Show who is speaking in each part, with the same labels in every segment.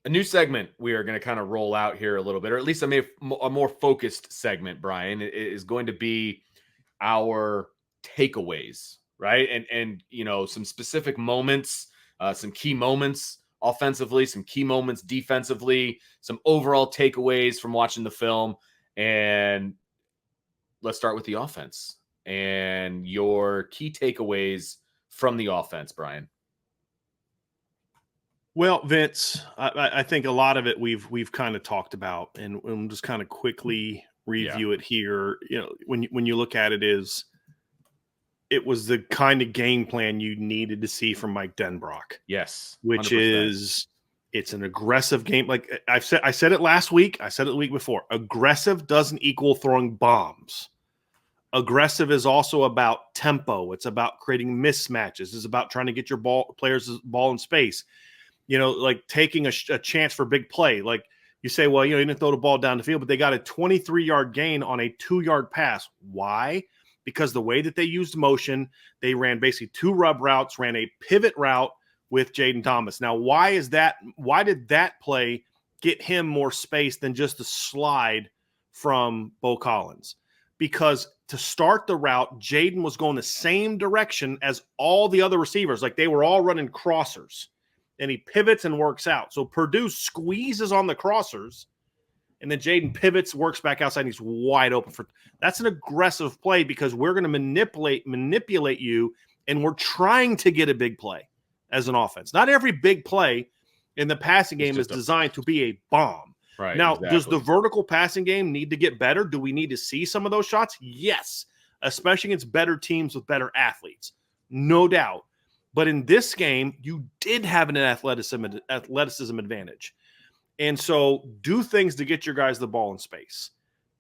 Speaker 1: A new segment we are going to kind of roll out here a little bit, or at least a more focused segment, Brian, is going to be our takeaways, right? And some specific moments, some key moments offensively, some key moments defensively, some overall takeaways from watching the film. And let's start with the offense and your key takeaways from the offense, Brian.
Speaker 2: Well, Vince, I think a lot of it we've kind of talked about, and we'll just kind of quickly review it here. When you look at it, it was the kind of game plan you needed to see from Mike Denbrock.
Speaker 1: Yes,
Speaker 2: 100%. Which is it's an aggressive game. Like I said it last week. I said it the week before. Aggressive doesn't equal throwing bombs. Aggressive is also about tempo. It's about creating mismatches. It's about trying to get your players' ball in space. Like taking a chance for big play. Like you say, well, you didn't throw the ball down the field, but they got a 23-yard gain on a 2-yard pass. Why? Because the way that they used motion, they ran basically 2 rub routes, ran a pivot route with Jaden Thomas. Now, why is that? Why did that play get him more space than just a slide from Bo Collins? Because to start the route, Jaden was going the same direction as all the other receivers. Like they were all running crossers. And he pivots and works out. So Purdue squeezes on the crossers, and then Jaden pivots, works back outside, and he's wide open. That's an aggressive play because we're going to manipulate you, and we're trying to get a big play as an offense. Not every big play in the passing game is designed to be a bomb.
Speaker 1: Right.
Speaker 2: Now, Does the vertical passing game need to get better? Do we need to see some of those shots? Yes, especially against better teams with better athletes. No doubt. But in this game, you did have an athleticism advantage. And so do things to get your guys the ball in space.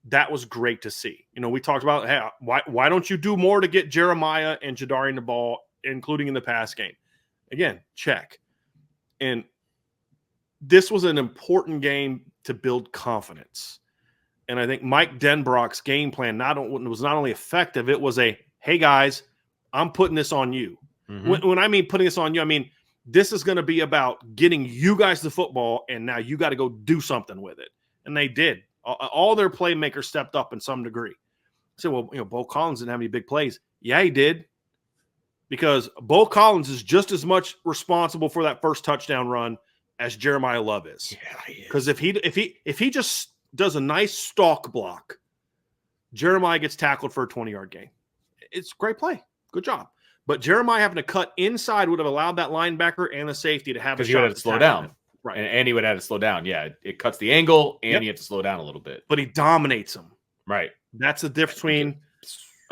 Speaker 2: That was great to see. We talked about, hey, why don't you do more to get Jeremiah and Jadarian the ball, including in the pass game? Again, check. And this was an important game to build confidence. And I think Mike Denbrock's game plan was not only effective, it was hey, guys, I'm putting this on you. Mm-hmm. When I mean putting this on you, I mean this is going to be about getting you guys the football, and now you got to go do something with it. And they did. All their playmakers stepped up in some degree. I said, well, Bo Collins didn't have any big plays. Yeah, he did. Because Bo Collins is just as much responsible for that first touchdown run as Jeremiah Love is. Yeah, because if he just does a nice stalk block, Jeremiah gets tackled for a 20-yard gain. It's a great play. Good job. But Jeremiah having to cut inside would have allowed that linebacker and the safety to have a shot.
Speaker 1: Because he would have to slow down. Right. And he would have to slow down. Yeah, it cuts the angle, and you have to slow down a little bit.
Speaker 2: But he dominates him.
Speaker 1: Right.
Speaker 2: That's the difference between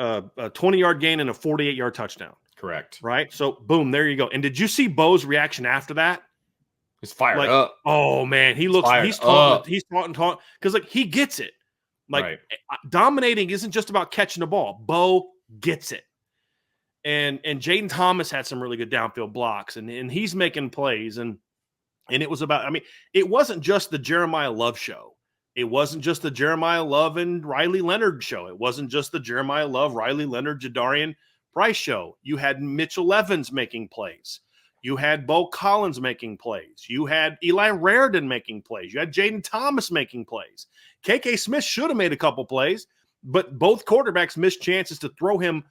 Speaker 2: a 20-yard gain and a 48-yard touchdown.
Speaker 1: Correct.
Speaker 2: Right? So, boom, there you go. And did you see Bo's reaction after that?
Speaker 1: He's fired up.
Speaker 2: Oh, man. He's taunting. Because, he gets it. Dominating isn't just about catching the ball. Bo gets it. And Jaden Thomas had some really good downfield blocks, and he's making plays. And it was about, it wasn't just the Jeremiah Love show. It wasn't just the Jeremiah Love and Riley Leonard show. It wasn't just the Jeremiah Love, Riley Leonard, Jadarian Price show. You had Mitchell Evans making plays. You had Bo Collins making plays. You had Eli Raridan making plays. You had Jaden Thomas making plays. KK Smith should have made a couple plays, but both quarterbacks missed chances to throw him.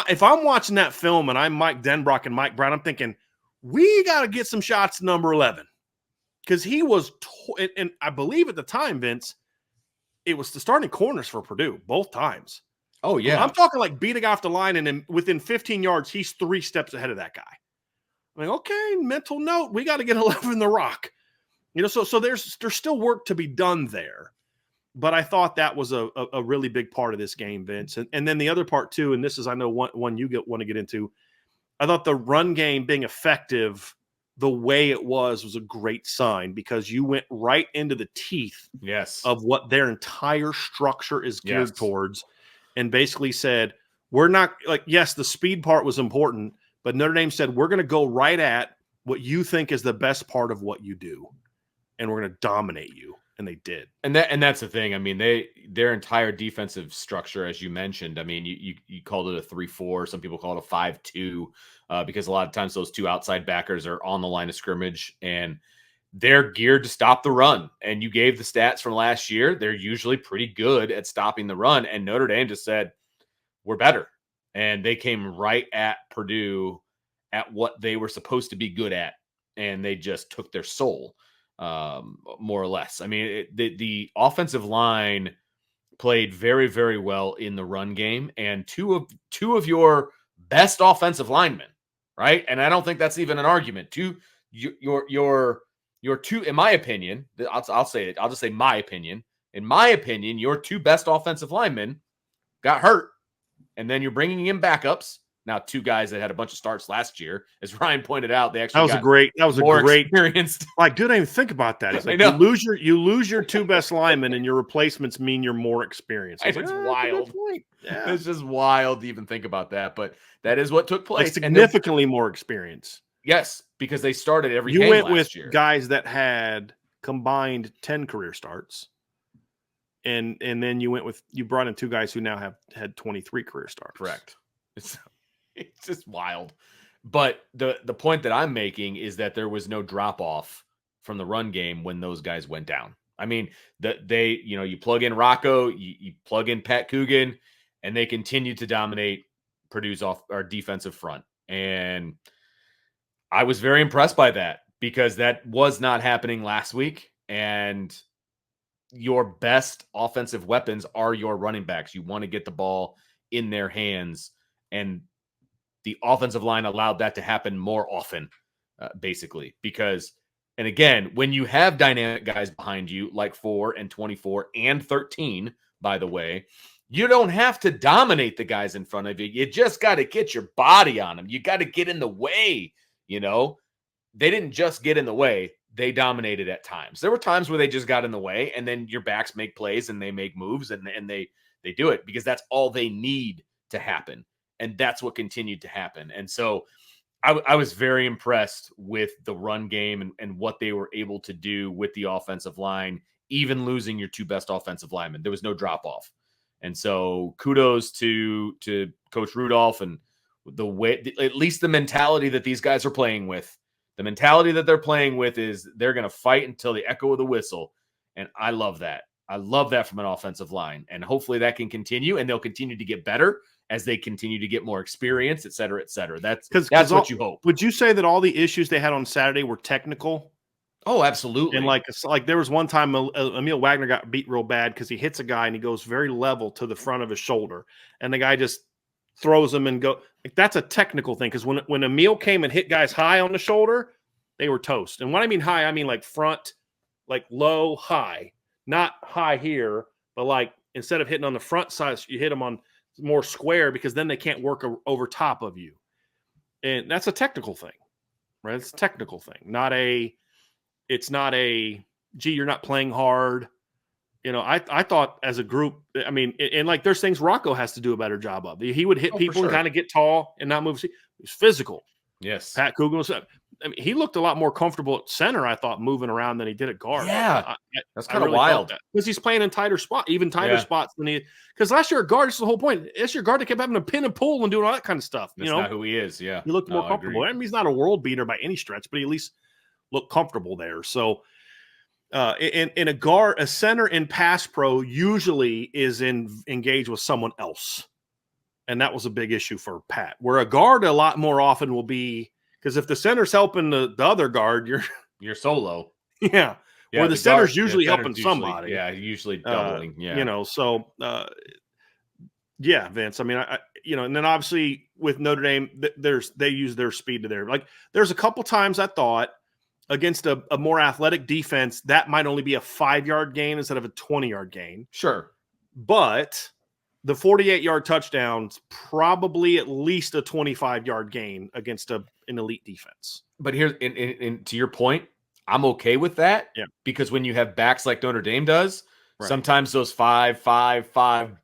Speaker 2: If I'm watching that film and I'm Mike Denbrock and Mike Brown, I'm thinking, we got to get some shots to number 11. Because he was, and I believe at the time, Vince, it was the starting corners for Purdue, both times.
Speaker 1: Oh, yeah.
Speaker 2: I'm talking like beating off the line, and then within 15 yards, he's 3 steps ahead of that guy. I'm like, okay, mental note, we got to get 11 in the rock. So there's still work to be done there. But I thought that was a really big part of this game, Vince. And then the other part, too, and this is, I know, one you want to get into, I thought the run game being effective the way it was a great sign, because you went right into the teeth of what their entire structure is geared towards, and basically said, we're not – yes, the speed part was important, but Notre Dame said, we're going to go right at what you think is the best part of what you do, and we're going to dominate you. And they did.
Speaker 1: And that's the thing. Their entire defensive structure, as you mentioned, you called it a 3-4. Some people call it a 5-2 because a lot of times those two outside backers are on the line of scrimmage. And they're geared to stop the run. And you gave the stats from last year. They're usually pretty good at stopping the run. And Notre Dame just said, we're better. And they came right at Purdue at what they were supposed to be good at. And they just took their soul, more or less. I mean, the offensive line played very, very well in the run game. And two of your best offensive linemen, right? And I don't think that's even an argument. Your two, in my opinion, I'll say it. I'll just say my opinion. In my opinion, your two best offensive linemen got hurt, and then you're bringing in backups. Now, two guys that had a bunch of starts last year, as Ryan pointed out, they actually
Speaker 2: that was a great
Speaker 1: experienced.
Speaker 2: Like, dude, I didn't even think about that. It's like you lose your two best linemen, and your replacements mean you're more experienced.
Speaker 1: It's wild. Yeah. It's just wild to even think about that, but that is what took place.
Speaker 2: Like significantly more experience.
Speaker 1: Yes, because they started every
Speaker 2: game
Speaker 1: last
Speaker 2: went with
Speaker 1: year.
Speaker 2: Guys that had combined 10 career starts. And then you brought in two guys who now have had 23 career starts.
Speaker 1: Correct. It's just wild. But the point that I'm making is that there was no drop off from the run game when those guys went down. I mean, you plug in Rocco, you plug in Pat Coogan, and they continue to dominate Purdue's our defensive front. And I was very impressed by that because that was not happening last week. And your best offensive weapons are your running backs. You want to get the ball in their hands, and the offensive line allowed that to happen more often, basically, because, and again, when you have dynamic guys behind you, like 4 and 24 and 13, by the way, you don't have to dominate the guys in front of you. You just got to get your body on them. You got to get in the way. They didn't just get in the way. They dominated at times. There were times where they just got in the way, and then your backs make plays and they make moves and they do it because that's all they need to happen. And that's what continued to happen. And so I was very impressed with the run game and what they were able to do with the offensive line, even losing your two best offensive linemen. There was no drop off. And so kudos to Coach Rudolph and the way, at least the mentality that these guys are playing with. The mentality that they're playing with is they're going to fight until the echo of the whistle. And I love that. I love that from an offensive line. And hopefully that can continue, and they'll continue to get better as they continue to get more experience, et cetera, et cetera. That's what you hope.
Speaker 2: Would you say that all the issues they had on Saturday were technical?
Speaker 1: Oh, absolutely.
Speaker 2: And like there was one time Emil Wagner got beat real bad because he hits a guy and he goes very level to the front of his shoulder. And the guy just throws him and go. Like, that's a technical thing, because when Emil came and hit guys high on the shoulder, they were toast. And when I mean high, I mean like front, like low, high. Not high here, but like instead of hitting on the front side, you hit them on more square, because then they can't work over top of you. And that's a technical thing, right? It's a technical thing. It's not a, gee, you're not playing hard. I thought as a group, I mean, and like there's things Rocco has to do a better job of. He would hit people and kind of get tall and not move. He was physical.
Speaker 1: Yes.
Speaker 2: Pat Coogan was, I mean, he looked a lot more comfortable at center, I thought, moving around than he did at guard.
Speaker 1: Yeah. That's kind of wild.
Speaker 2: Because he's playing in tighter spots than because last year at guard, this is the whole point. This year guard, they kept having to pin and pull and doing all that kind of stuff.
Speaker 1: That's not who he is. Yeah.
Speaker 2: He looked more comfortable. I mean, he's not a world beater by any stretch, but he at least looked comfortable there. So, in a center in pass pro usually is engaged with someone else. And that was a big issue for Pat. Where a guard a lot more often will be, because if the center's helping the other guard,
Speaker 1: you're solo.
Speaker 2: Yeah. Where the center's usually helping somebody.
Speaker 1: Yeah, usually doubling.
Speaker 2: Yeah, Vince. I mean, and then obviously with Notre Dame, they use their speed to there's a couple times I thought against a more athletic defense that might only be a 5-yard gain instead of a 20-yard gain.
Speaker 1: Sure.
Speaker 2: But the 48-yard touchdown's probably at least a 25-yard gain against an elite defense.
Speaker 1: But here's to your point, I'm okay with that.
Speaker 2: Yeah. Because
Speaker 1: when you have backs like Notre Dame does, sometimes those 5,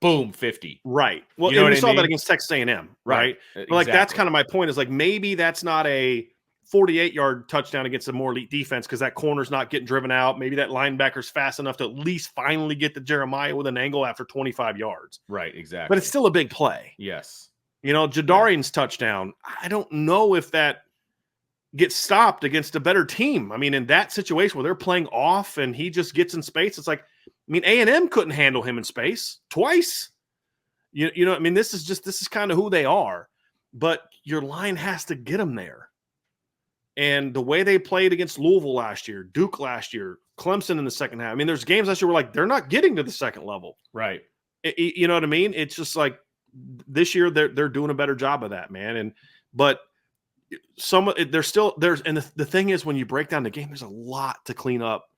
Speaker 1: boom, 50.
Speaker 2: Right. Well, we saw that against Texas A&M, right? But like that's kind of my point, is like maybe that's not a 48-yard touchdown against a more elite defense because that corner's not getting driven out. Maybe that linebacker's fast enough to at least finally get to Jeremiah with an angle after 25 yards.
Speaker 1: Right, exactly.
Speaker 2: But it's still a big play.
Speaker 1: Yes.
Speaker 2: Jadarian's touchdown, I don't know if that get stopped against a better team. I mean, in that situation where they're playing off and he just gets in space, it's like, I mean, A&M couldn't handle him in space twice. You know, I mean, this is kind of who they are, but your line has to get them there. And the way they played against Louisville last year, Duke last year, Clemson in the second half. I mean, there's games last year where like they're not getting to the second level.
Speaker 1: Right.
Speaker 2: You know what I mean? It's just like this year they're doing a better job of that, man. But there's the thing is, when you break down the game, there's a lot to clean up.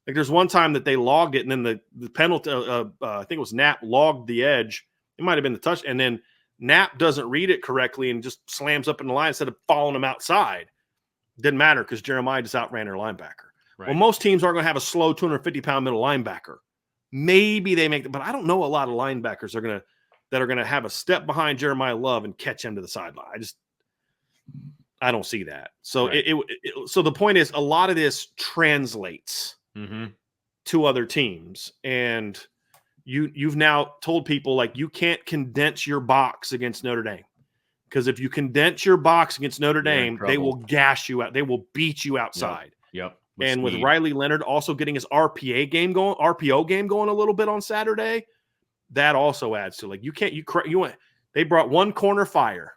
Speaker 2: Like there's one time that they logged it, and then the penalty, I think it was Knapp logged the edge. It might have been the touch, and then Knapp doesn't read it correctly and just slams up in the line instead of following him outside. Didn't matter because Jeremiah just outran their linebacker. Right. Well, most teams aren't going to have a slow 250-pound middle linebacker. Maybe they make it, but I don't know a lot of linebackers that are going to have a step behind Jeremiah Love and catch him to the sideline. I don't see that. So right. So the point is, a lot of this translates to other teams, and you've now told people like you can't condense your box against Notre Dame, because if you condense your box against Notre Dame, they will gash you out. They will beat you outside.
Speaker 1: Yep.
Speaker 2: And with Riley Leonard also getting his RPO game going a little bit on Saturday, that also adds to like they brought one corner fire.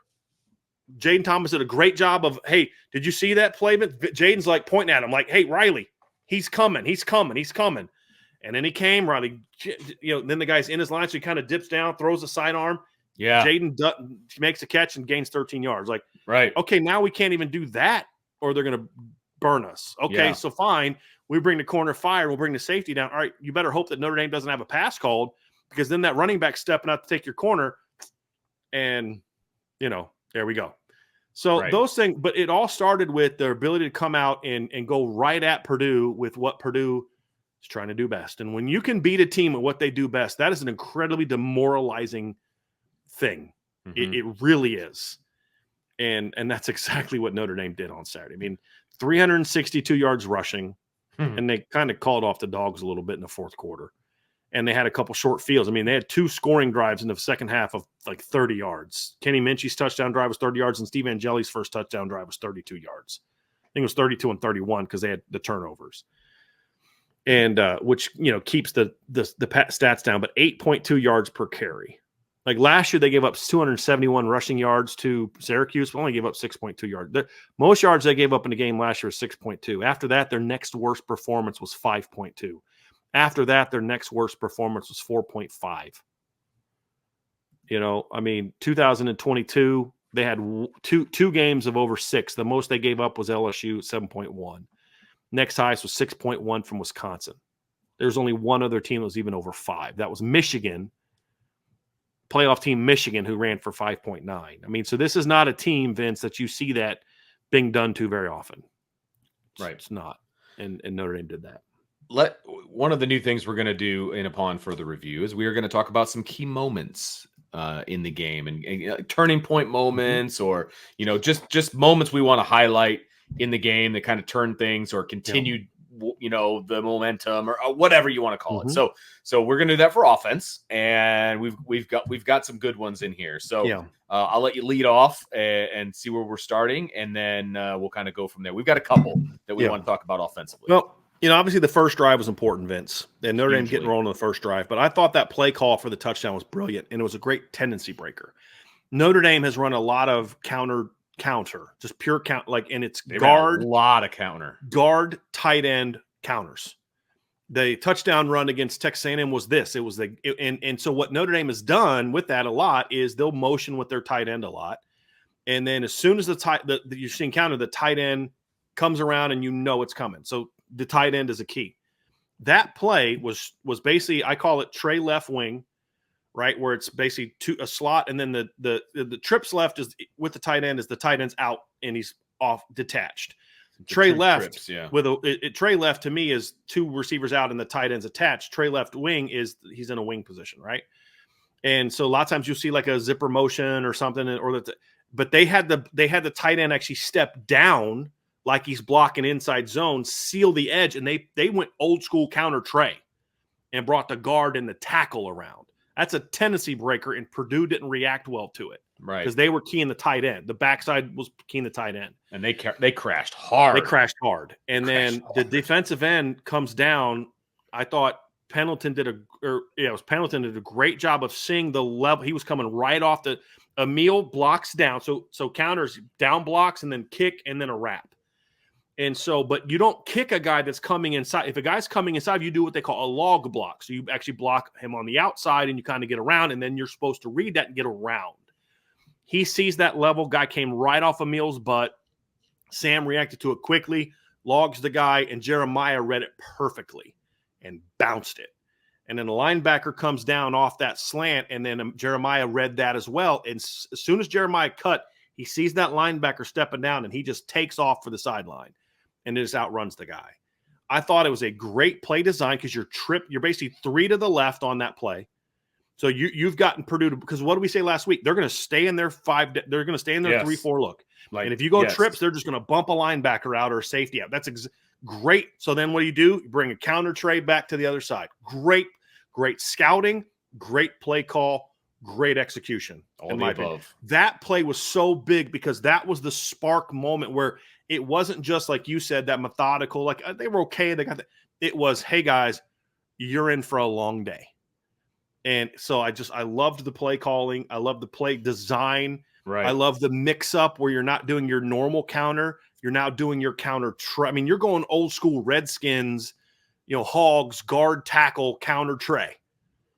Speaker 2: Jaden Thomas did a great job of, hey, did you see that play? Jaden's like pointing at him like, hey, Riley, he's coming. And then he came, Riley, then the guy's in his line, so he kind of dips down, throws a sidearm.
Speaker 1: Yeah.
Speaker 2: Jaden makes a catch and gains 13 yards. Like,
Speaker 1: right.
Speaker 2: Okay, now we can't even do that or they're going to burn us. Okay, so fine. We bring the corner fire. We'll bring the safety down. All right, you better hope that Notre Dame doesn't have a pass called, because then that running back stepping out to take your corner and, there we go. So those things, but it all started with their ability to come out and go right at Purdue with what Purdue is trying to do best. And when you can beat a team at what they do best, that is an incredibly demoralizing thing. It really is. And that's exactly what Notre Dame did on Saturday. I mean, 362 yards rushing, and they kind of called off the dogs a little bit in the fourth quarter. And they had a couple short fields. I mean, they had two scoring drives in the second half of like 30 yards. Kenny Minchie's touchdown drive was 30 yards, and Steve Angeli's first touchdown drive was 32 yards. I think it was 32 and 31 because they had the turnovers. And which, keeps the stats down, but 8.2 yards per carry. Like last year, they gave up 271 rushing yards to Syracuse, but only gave up 6.2 yards. The most yards they gave up in the game last year was 6.2. After that, their next worst performance was 5.2. After that, their next worst performance was 4.5. 2022, they had two games of over 6. The most they gave up was LSU, 7.1. Next highest was 6.1 from Wisconsin. There's only one other team that was even over 5. That was Michigan, playoff team Michigan, who ran for 5.9. I mean, so this is not a team, Vince, that you see that being done to very often.
Speaker 1: Right.
Speaker 2: It's not. And Notre Dame did that.
Speaker 1: One of the new things we're going to do upon further review is we are going to talk about some key moments in the game and turning point moments, or just moments we want to highlight in the game that kind of turn things or continued the momentum or whatever you want to call it. So we're going to do that for offense, and we've got some good ones in here. So I'll let you lead off and see where we're starting, and then we'll kind of go from there. We've got a couple that we want to talk about offensively.
Speaker 2: Well, obviously the first drive was important, Vince, and Notre Dame getting rolling on the first drive. But I thought that play call for the touchdown was brilliant, and it was a great tendency breaker. Notre Dame has run a lot of counter, just pure count, and it's guard,
Speaker 1: a lot of counter,
Speaker 2: guard, tight end counters. The touchdown run against Texas A&M was this. It was and so what Notre Dame has done with that a lot is they'll motion with their tight end a lot, and then as soon as you're seeing counter, the tight end comes around and it's coming. So the tight end is a key. That play was basically, I call it tray left wing, right, where it's basically a slot, and then the trips left is with the tight end, is the tight end's out and he's off detached. Tray left trips, tray left to me is two receivers out and the tight end's attached. Tray left wing is he's in a wing position, right? And so a lot of times you'll see like a zipper motion or something, but they had the tight end actually step down like he's blocking inside zone, seal the edge, and they went old school counter tray and brought the guard and the tackle around. That's a tendency breaker, and Purdue didn't react well to it.
Speaker 1: Right.
Speaker 2: Because they were keying the tight end. The backside was keying the tight end.
Speaker 1: And they crashed hard.
Speaker 2: They crashed hard. And then the defensive end comes down. I thought Pendleton did a great job of seeing the level. He was coming right off Emil blocks down. So counters down blocks and then kick and then a wrap. And so, but you don't kick a guy that's coming inside. If a guy's coming inside, you do what they call a log block. So you actually block him on the outside and you kind of get around, and then you're supposed to read that and get around. He sees that level. Guy came right off Emil's butt. Sam reacted to it quickly, logs the guy, and Jeremiah read it perfectly and bounced it. And then the linebacker comes down off that slant, and then Jeremiah read that as well. And as soon as Jeremiah cut, he sees that linebacker stepping down, and he just takes off for the sideline and just outruns the guy. I thought it was a great play design because you're basically 3 to the left on that play. So you've gotten Purdue to, because what did we say last week? They're going to stay in their 3-4 look. And if you go trips, they're just going to bump a linebacker out or a safety out. That's great. So then what do? You bring a counter tray back to the other side. Great scouting, great play call, great execution.
Speaker 1: All the above.
Speaker 2: That play was so big because that was the spark moment where it wasn't just like you said, that methodical, like they were okay. They got that. It was, hey guys, you're in for a long day. And so I loved the play calling. I loved the play design.
Speaker 1: Right.
Speaker 2: I love the mix up where you're not doing your normal counter. You're now doing your counter. You're going old school Redskins, Hogs, guard, tackle, counter tray,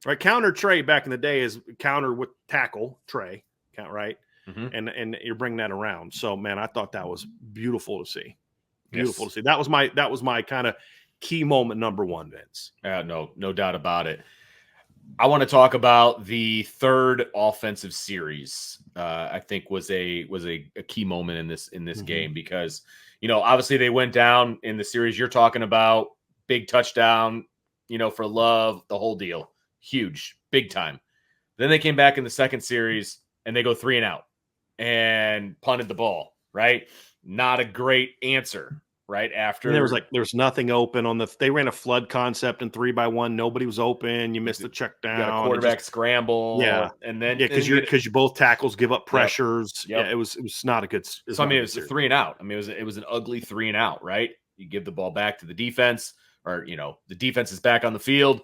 Speaker 2: right? Counter tray back in the day is counter with tackle tray, right? Mm-hmm. And you're bringing that around. So man, I thought that was beautiful to see. Beautiful to see. That was my kind of key moment number one, Vince.
Speaker 1: No doubt about it. I want to talk about the third offensive series. I think was a key moment in this mm-hmm. game because obviously they went down in the series you're talking about, big touchdown, for Love, the whole deal, huge, big time. Then they came back in the second series and they go 3-and-out and punted the ball. Right, not a great answer. Right after
Speaker 2: and there's nothing open they ran a flood concept in 3-by-1. Nobody was open. You missed the check down.
Speaker 1: You got a quarterback scramble.
Speaker 2: Yeah.
Speaker 1: And then
Speaker 2: because you both tackles give up pressures.
Speaker 1: Yep.
Speaker 2: Yeah. It was not a good.
Speaker 1: It was a 3-and-out. It was an ugly 3-and-out, right? You give the ball back to the defense, or the defense is back on the field.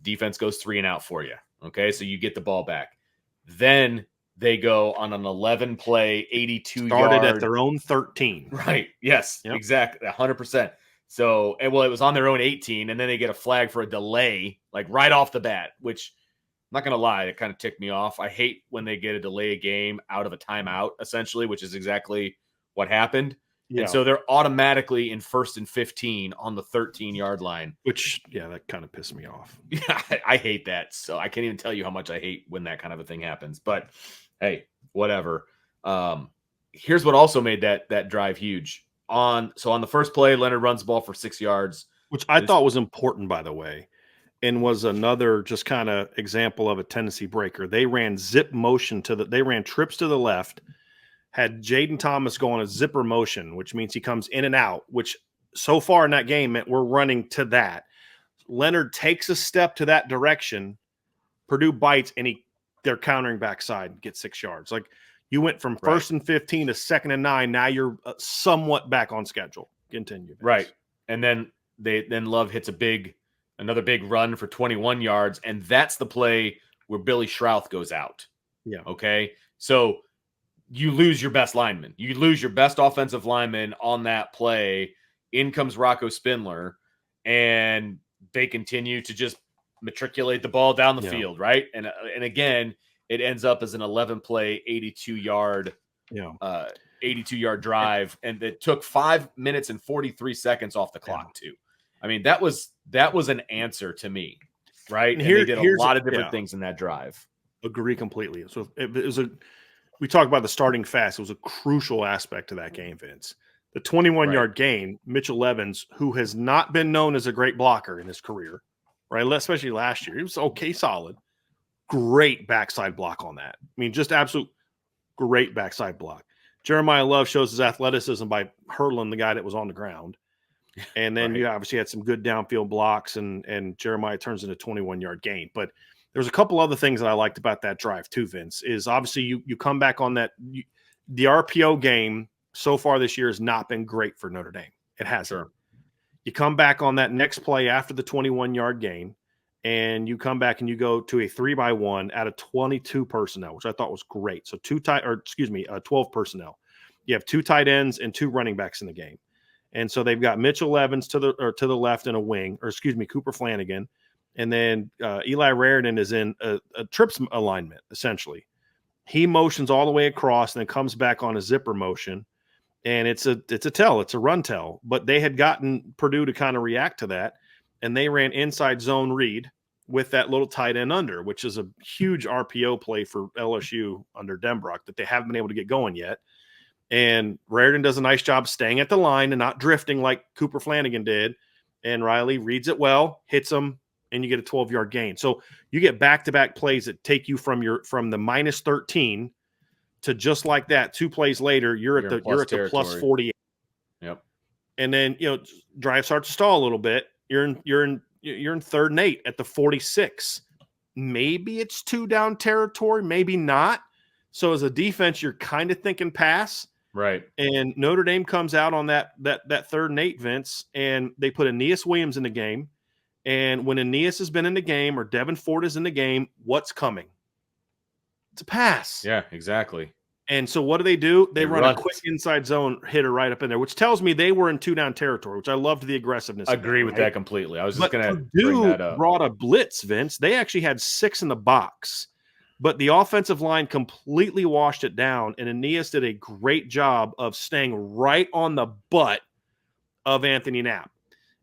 Speaker 1: Defense goes 3-and-out for you. Okay. So you get the ball back. Then they go on an 11-play, 82-yard.
Speaker 2: Started at their own 13.
Speaker 1: Right. Yes, yep. Exactly. 100%. So, it was on their own 18, and then they get a flag for a delay, like right off the bat, which I'm not going to lie, it kind of ticked me off. I hate when they get a delay game out of a timeout, essentially, which is exactly what happened. Yeah. And so they're automatically in 1st and 15 on the 13-yard line.
Speaker 2: Which, that kind of pissed me off.
Speaker 1: Yeah, I hate that. So I can't even tell you how much I hate when that kind of a thing happens. But hey, whatever. Here's what also made that drive huge. On the first play, Leonard runs the ball for 6 yards.
Speaker 2: Which I thought was important, by the way, and was another just kind of example of a tendency breaker. They ran zip motion they ran trips to the left, had Jaden Thomas go on a zipper motion, which means he comes in and out, which so far in that game meant we're running to that. Leonard takes a step to that direction. Purdue bites, and they're countering backside, get 6 yards. Like you went from 1st and 15 to 2nd and 9. Now you're somewhat back on schedule. Continue. Vince.
Speaker 1: Right. And then Love hits another big run for 21 yards. And that's the play where Billy Schrouth goes out.
Speaker 2: Yeah.
Speaker 1: Okay. So you lose your best lineman. You lose your best offensive lineman on that play. In comes Rocco Spindler, and they continue to just matriculate the ball down the field, right? And again, it ends up as an 11-play, 82-yard drive, and it took 5 minutes and 43 seconds off the clock too. That was an answer to me, right? And they did a lot of different things in that drive.
Speaker 2: Agree completely. So it was we talked about the starting fast. It was a crucial aspect to that game, Vince. The 21-yard gain, Mitchell Evans, who has not been known as a great blocker in his career, right? Especially last year. He was okay, solid. Great backside block on that. Just absolute great backside block. Jeremiah Love shows his athleticism by hurdling the guy that was on the ground. And then you obviously had some good downfield blocks, and Jeremiah turns into a 21-yard gain. But There's a couple other things that I liked about that drive too, Vince, is obviously you come back on that. The RPO game so far this year has not been great for Notre Dame. It hasn't.
Speaker 1: Sure.
Speaker 2: You come back on that next play after the 21-yard gain, and you come back and you go to a 3-by-1 out of 22 personnel, which I thought was great. So 12 personnel. You have 2 tight ends and 2 running backs in the game. And so they've got Mitchell Evans to the left in a wing, Cooper Flanagan. And then Eli Raridan is in a trips alignment, essentially. He motions all the way across and then comes back on a zipper motion. And it's a run tell. But they had gotten Purdue to kind of react to that. And they ran inside zone read with that little tight end under, which is a huge RPO play for LSU under Denbrock that they haven't been able to get going yet. And Raridan does a nice job staying at the line and not drifting like Cooper Flanagan did. And Riley reads it well, hits him, and you get a 12-yard gain. So you get back-to-back plays that take you from the minus 13 to just like that. 2 plays later, you're at the plus 48.
Speaker 1: Yep.
Speaker 2: And then drive starts to stall a little bit. You're in 3rd and 8 at the 46. Maybe it's 2 down territory, maybe not. So as a defense, you're kind of thinking pass.
Speaker 1: Right.
Speaker 2: And Notre Dame comes out on that 3rd and 8, Vince, and they put Aeneas Williams in the game. And when Aeneas has been in the game or Devin Ford is in the game, what's coming? It's a pass.
Speaker 1: Yeah, exactly.
Speaker 2: And so what do? They run a quick inside zone hitter right up in there, which tells me they were in 2 down territory, which I loved the aggressiveness.
Speaker 1: I agree with that completely. I was just going to bring that up.
Speaker 2: Brought a blitz, Vince. They actually had 6 in the box, but the offensive line completely washed it down, and Aeneas did a great job of staying right on the butt of Anthony Knapp.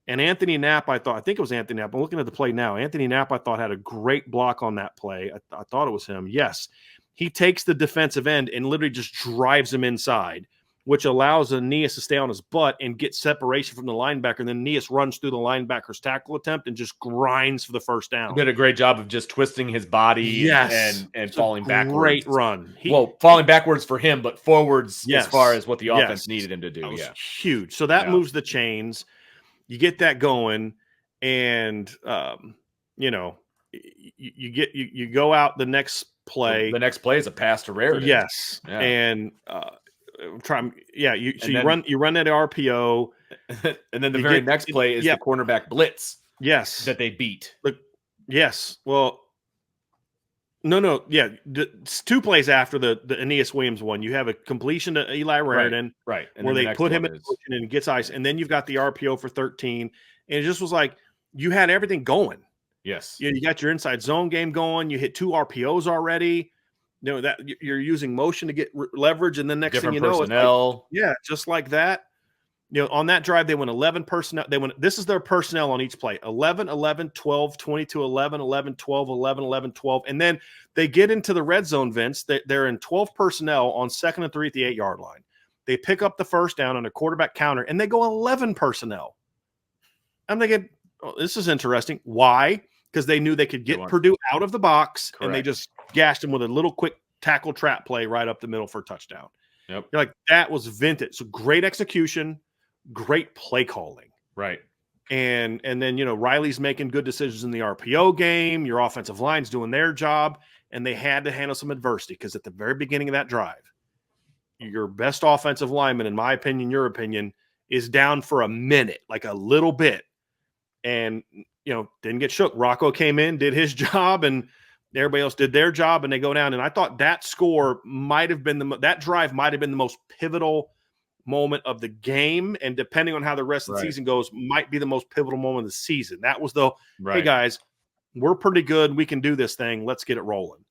Speaker 2: And Anthony Knapp, I think it was Anthony Knapp. I'm looking at the play now. Anthony Knapp, I thought, had a great block on that play. I thought it was him. Yes. He takes the defensive end and literally just drives him inside, which allows Aeneas to stay on his butt and get separation from the linebacker. And then Aeneas runs through the linebacker's tackle attempt and just grinds for the first down.
Speaker 1: He did a great job of just twisting his body and falling backwards.
Speaker 2: Great run.
Speaker 1: Falling backwards for him, but forwards as far as what the offense needed him to do.
Speaker 2: Yeah, huge. So that moves the chains. You get that going, and you go out the next play.
Speaker 1: The next play is a pass to Raridan.
Speaker 2: Yes, yeah. And you run that RPO,
Speaker 1: and then the very next play is the cornerback blitz.
Speaker 2: Yes,
Speaker 1: that they beat.
Speaker 2: Yes, well, no, yeah. It's 2 plays after the Aeneas Williams one. You have a completion to Eli Raridan,
Speaker 1: right,
Speaker 2: and where they put him in position and gets ice, and then you've got the RPO for 13, and it just was like you had everything going.
Speaker 1: Yes,
Speaker 2: you got your inside zone game going. You hit 2 RPOs already. That you're using motion to get leverage, and then next thing you know,
Speaker 1: personnel.
Speaker 2: It's just like that. On that drive, they went 11 personnel. This is their personnel on each play: 11, 11, 12, 22, 11, 11, 12, 11, 11, 12. And then they get into the red zone, Vince. They're in 12 personnel on 2nd and 3 at the 8-yard line. They pick up the first down on a quarterback counter, and they go 11 personnel. I'm thinking, this is interesting. Why? Because they knew they could get Purdue out of the box, and they just gashed them with a little quick tackle trap play right up the middle for a touchdown.
Speaker 1: Yep.
Speaker 2: You're like, that was vintage. So great execution. Great play calling.
Speaker 1: Right.
Speaker 2: And then, Riley's making good decisions in the RPO game. Your offensive line's doing their job, and they had to handle some adversity because at the very beginning of that drive, your best offensive lineman, in my opinion, your opinion, is down for a minute, like a little bit. And, didn't get shook. Rocco came in, did his job, and everybody else did their job, and they go down. And I thought that score might have been that drive might have been the most pivotal moment of the game, and depending on how the rest of the season goes, might be the most pivotal moment of the season. That was hey guys, we're pretty good. We can do this thing. Let's get it rolling.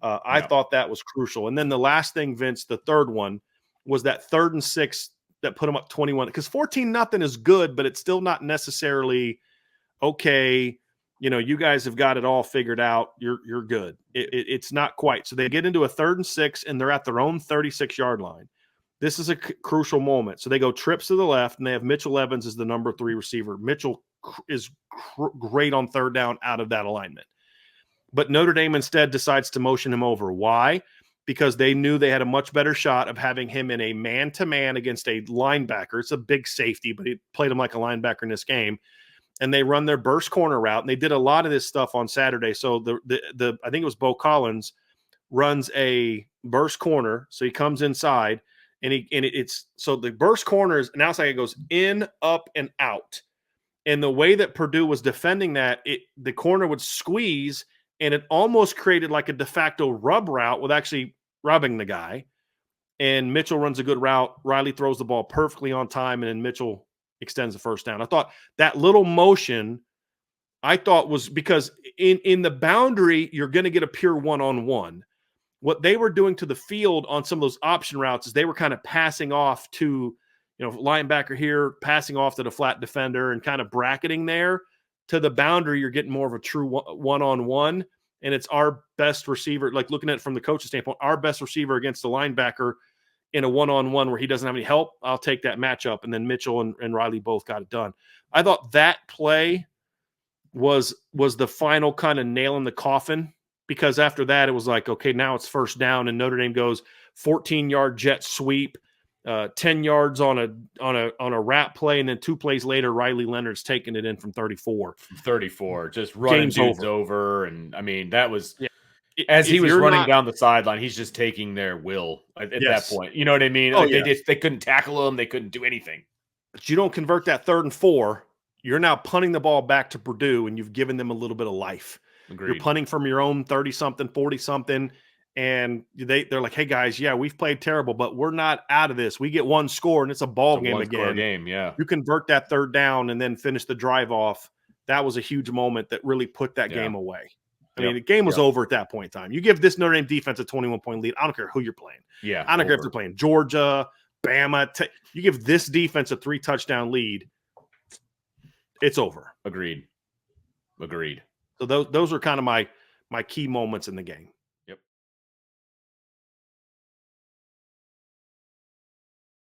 Speaker 2: I thought that was crucial. And then the last thing, Vince, the third one was that 3rd and 6 that put them up 21, because 14-0 is good, but it's still not necessarily okay. You guys have got it all figured out. You're good. It's not quite. So they get into a 3rd and 6, and they're at their own 36-yard line. This is a crucial moment. So they go trips to the left, and they have Mitchell Evans as the number 3 receiver. Mitchell is great on 3rd down out of that alignment. But Notre Dame instead decides to motion him over. Why? Because they knew they had a much better shot of having him in a man-to-man against a linebacker. It's a big safety, but he played him like a linebacker in this game. and they run their burst corner route. And they did a lot of this stuff on Saturday. So the I think it was Bo Collins runs a burst corner. So he comes inside, and it's so the burst corner is an outside. It goes in, up, and out. And the way that Purdue was defending that, the corner would squeeze, and it almost created like a de facto rub route with actually rubbing the guy. And Mitchell runs a good route. Riley throws the ball perfectly on time, and then Mitchell extends the first down. I thought that little motion, was because in the boundary, you're going to get a pure one-on-one. What they were doing to the field on some of those option routes is they were kind of passing off to, linebacker here, passing off to the flat defender and kind of bracketing there. To the boundary, you're getting more of a true one-on-one, and it's our best receiver, like looking at it from the coach's standpoint, our best receiver against the linebacker in a one-on-one where he doesn't have any help. I'll take that matchup, and then Mitchell and Riley both got it done. I thought that play was the final kind of nail in the coffin, because after that, it was like, okay, now it's first down, and Notre Dame goes 14-yard jet sweep, 10 yards on a wrap play, and then 2 plays later, Riley Leonard's taking it in from 34.
Speaker 1: From 34, just running dudes over. And I mean, that was as he was running down the sideline, he's just taking their will at that point. You know what I mean? They couldn't tackle him, they couldn't do anything.
Speaker 2: But you don't convert that 3rd and 4. You're now punting the ball back to Purdue, and you've given them a little bit of life.
Speaker 1: Agreed.
Speaker 2: You're punting from your own 30-something, 40-something. And they're like, hey, guys, yeah, we've played terrible, but we're not out of this. We get 1 score, and it's a ball game again.
Speaker 1: Game, yeah.
Speaker 2: You convert that 3rd down and then finish the drive off. That was a huge moment that really put that game away. I mean, the game was over at that point in time. You give this Notre Dame defense a 21-point lead. I don't care who you're playing.
Speaker 1: Yeah.
Speaker 2: I don't care if they're playing Georgia, Bama. You give this defense a 3-touchdown lead, it's over.
Speaker 1: Agreed.
Speaker 2: So those are kind of my key moments in the game.